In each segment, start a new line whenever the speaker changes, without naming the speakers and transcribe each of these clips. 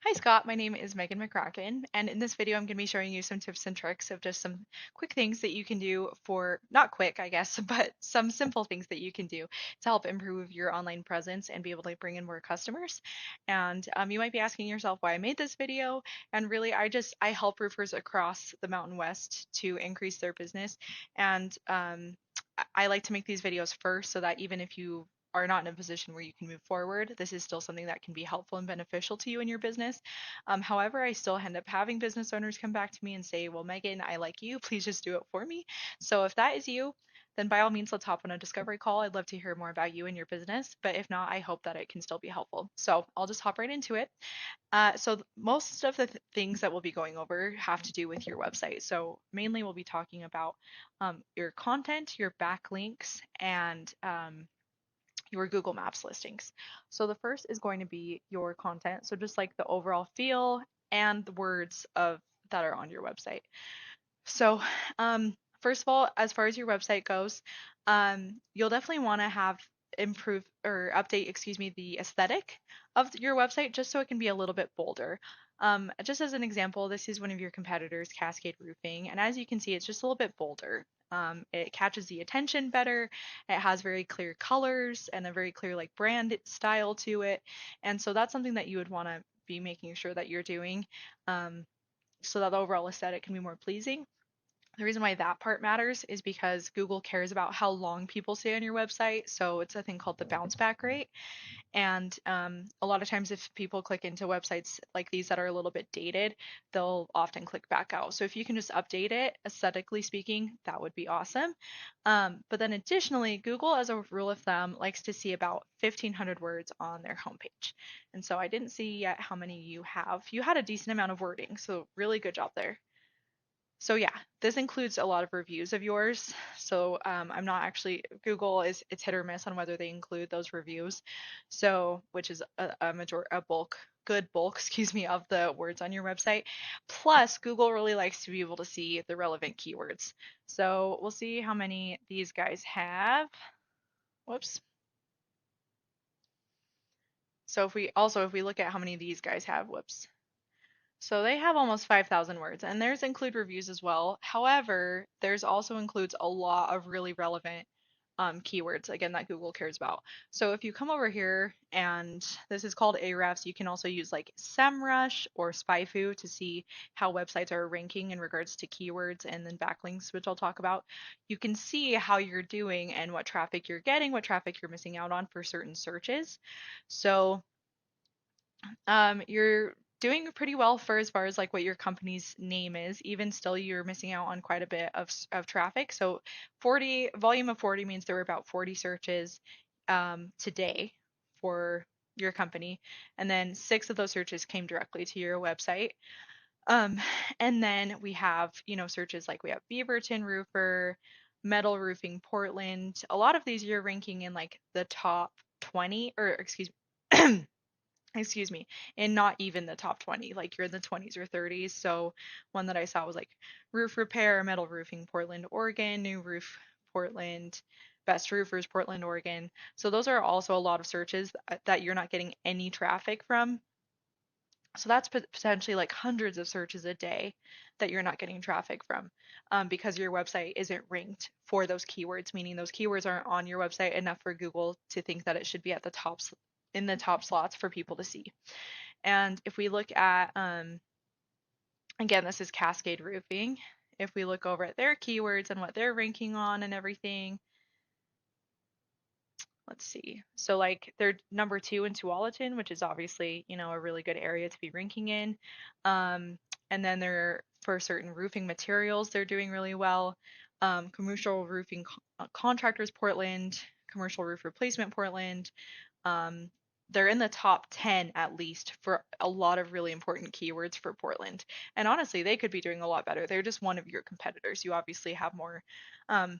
Hi Scott, my name is Megan McCracken, and in this video I'm going to be showing you some tips and tricks of just some quick things that you can do for, not quick I guess, but some simple things that you can do to help improve your online presence and be able to bring in more customers. And you might be asking yourself why I made this video, and really I help roofers across the Mountain West to increase their business, and I like to make these videos first so that even if you are not in a position where you can move forward, this is still something that can be helpful and beneficial to you in your business. However, I still end up having business owners come back to me and say, well, Megan, I like you. Please just do it for me. So if that is you, then by all means, let's hop on a discovery call. I'd love to hear more about you and your business. But if not, I hope that it can still be helpful. So I'll just hop right into it. Most of the things that we'll be going over have to do with your website. So mainly we'll be talking about your content, your backlinks, and your Google Maps listings. So the first is going to be your content. So just like the overall feel and the words of that are on your website. So first of all, as far as your website goes, you'll definitely want to have improve or update, excuse me, the aesthetic of your website just so it can be a little bit bolder. Just as an example, this is one of your competitors, Cascade Roofing, and as you can see, it's just a little bit bolder. It catches the attention better. It has very clear colors and a very clear like brand style to it, and so that's something that you would want to be making sure that you're doing, so that the overall aesthetic can be more pleasing. The reason why that part matters is because Google cares about how long people stay on your website. So it's a thing called the bounce back rate. And a lot of times, if people click into websites like these that are a little bit dated, they'll often click back out. So if you can just update it, aesthetically speaking, that would be awesome. But then additionally, Google, as a rule of thumb, likes to see about 1,500 words on their homepage. And so I didn't see yet how many you have. You had a decent amount of wording, so really good job there. So yeah, this includes a lot of reviews of yours. So I'm not actually Google is it's hit or miss on whether they include those reviews. So which is a bulk good bulk, excuse me, of the words on your website. Plus, Google really likes to be able to see the relevant keywords. So we'll see how many these guys have. Whoops. So if we look at how many these guys have, whoops. So they have almost 5,000 words, and theirs include reviews as well. However, theirs also includes a lot of really relevant keywords, again, that Google cares about. So if you come over here, and this is called Ahrefs, you can also use like SEMrush or SpyFu to see how websites are ranking in regards to keywords and then backlinks, which I'll talk about. You can see how you're doing and what traffic you're getting, what traffic you're missing out on for certain searches. So you're doing pretty well for as far as like what your company's name is. Even still, you're missing out on quite a bit of traffic. So 40 volume of 40 means there were about 40 searches today for your company, and then six of those searches came directly to your website. Um, and then we have, searches like we have Beaverton Roofer, Metal Roofing Portland. A lot of these you're ranking in like the top 20, or excuse me, and not even the top 20, like you're in the 20s or 30s. So one that I saw was like roof repair, metal roofing, Portland, Oregon, new roof, Portland, best roofers, Portland, Oregon. So those are also a lot of searches that you're not getting any traffic from. So that's potentially like hundreds of searches a day that you're not getting traffic from, because your website isn't ranked for those keywords, meaning those keywords aren't on your website enough for Google to think that it should be at the top in the top slots for people to see. And if we look at, again, this is Cascade Roofing. If we look over at their keywords and what they're ranking on and everything, let's see. So like they're number 2 in Tualatin, which is obviously, a really good area to be ranking in. And then they're for certain roofing materials, they're doing really well. Commercial roofing contractors Portland, commercial roof replacement Portland. Um, they're in the top 10 at least for a lot of really important keywords for Portland. And honestly, they could be doing a lot better. They're just one of your competitors. You obviously have more. But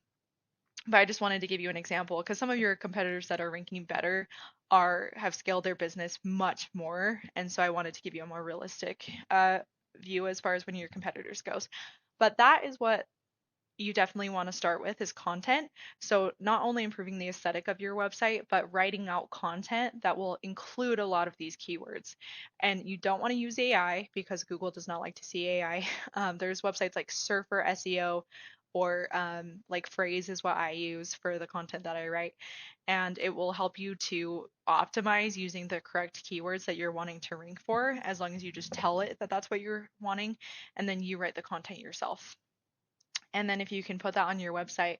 I just wanted to give you an example because some of your competitors that are ranking better have scaled their business much more, and so I wanted to give you a more realistic view as far as when your competitors goes. But that is what you definitely want to start with is content. So, not only improving the aesthetic of your website, but writing out content that will include a lot of these keywords. And you don't want to use AI because Google does not like to see AI. There's websites like Surfer SEO or like Phrase is what I use for the content that I write. And it will help you to optimize using the correct keywords that you're wanting to rank for, as long as you just tell it that that's what you're wanting, and then you write the content yourself. And then if you can put that on your website,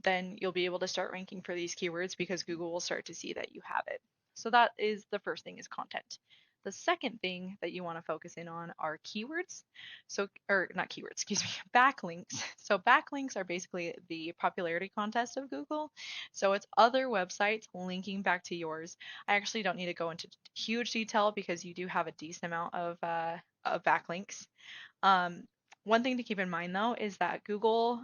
then you'll be able to start ranking for these keywords because Google will start to see that you have it. So that is the first thing, is content. The second thing that you want to focus in on are keywords. So, or not keywords, excuse me, backlinks. So backlinks are basically the popularity contest of Google. So it's other websites linking back to yours. I actually don't need to go into huge detail because you do have a decent amount of backlinks. Um, One thing to keep in mind though is that Google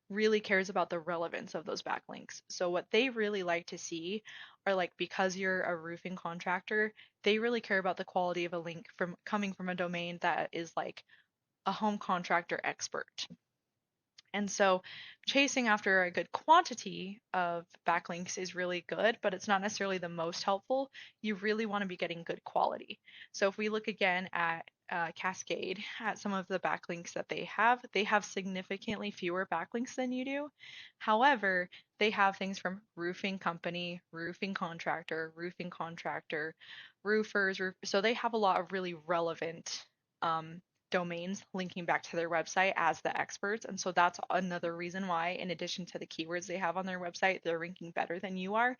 really cares about the relevance of those backlinks. So what they really like to see are, like, because you're a roofing contractor, they really care about the quality of a link from coming from a domain that is like a home contractor expert. And so chasing after a good quantity of backlinks is really good, but it's not necessarily the most helpful. You really want to be getting good quality. So if we look again at Cascade, at some of the backlinks that they have significantly fewer backlinks than you do. However, they have things from roofing company, roofing contractor, roofers, so they have a lot of really relevant um, domains linking back to their website as the experts. And so that's another reason why, in addition to the keywords they have on their website, they're ranking better than you are,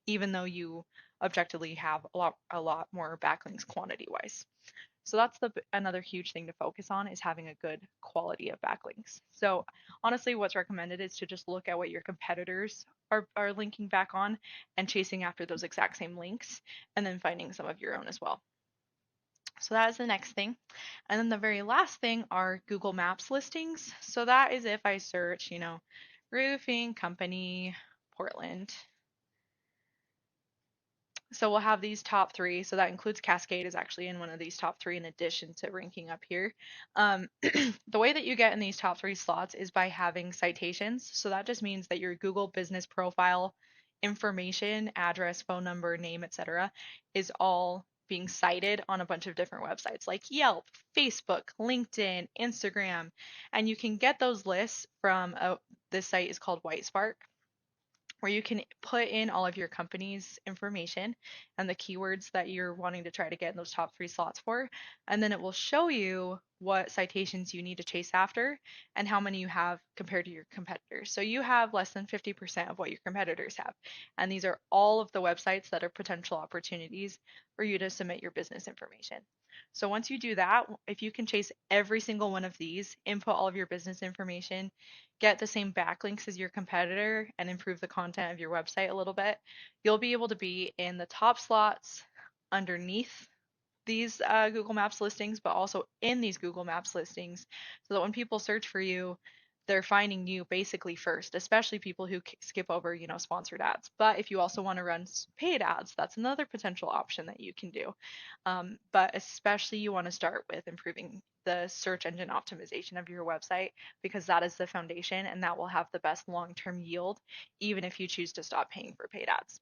even though you objectively have a lot more backlinks quantity wise. So that's the another huge thing to focus on, is having a good quality of backlinks. So honestly, what's recommended is to just look at what your competitors are linking back on and chasing after those exact same links, and then finding some of your own as well. So that is the next thing. And then the very last thing are Google Maps listings. So that is if I search, roofing company, Portland. So we'll have these top three. So that includes Cascade is actually in one of these top three in addition to ranking up here. The way that you get in these top three slots is by having citations. So that just means that your Google business profile information, address, phone number, name, etc., is all being cited on a bunch of different websites like Yelp, Facebook, LinkedIn, Instagram. And you can get those lists from this site is called Whitespark, where you can put in all of your company's information and the keywords that you're wanting to try to get in those top three slots for. And then it will show you what citations you need to chase after and how many you have compared to your competitors. So you have less than 50% of what your competitors have. And these are all of the websites that are potential opportunities for you to submit your business information. So once you do that, if you can chase every single one of these, input all of your business information, get the same backlinks as your competitor, and improve the content of your website a little bit, you'll be able to be in the top slots underneath these Google Maps listings, but also in these Google Maps listings, so that when people search for you, they're finding you basically first, especially people who skip over, sponsored ads. But if you also want to run paid ads, that's another potential option that you can do. But especially you want to start with improving the search engine optimization of your website, because that is the foundation and that will have the best long-term yield, even if you choose to stop paying for paid ads.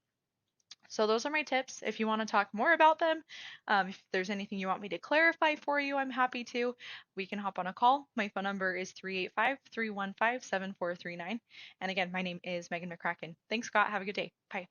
So those are my tips. If you want to talk more about them, if there's anything you want me to clarify for you, I'm happy to. We can hop on a call. My phone number is 385-315-7439. And again, my name is Megan McCracken. Thanks, Scott. Have a good day. Bye.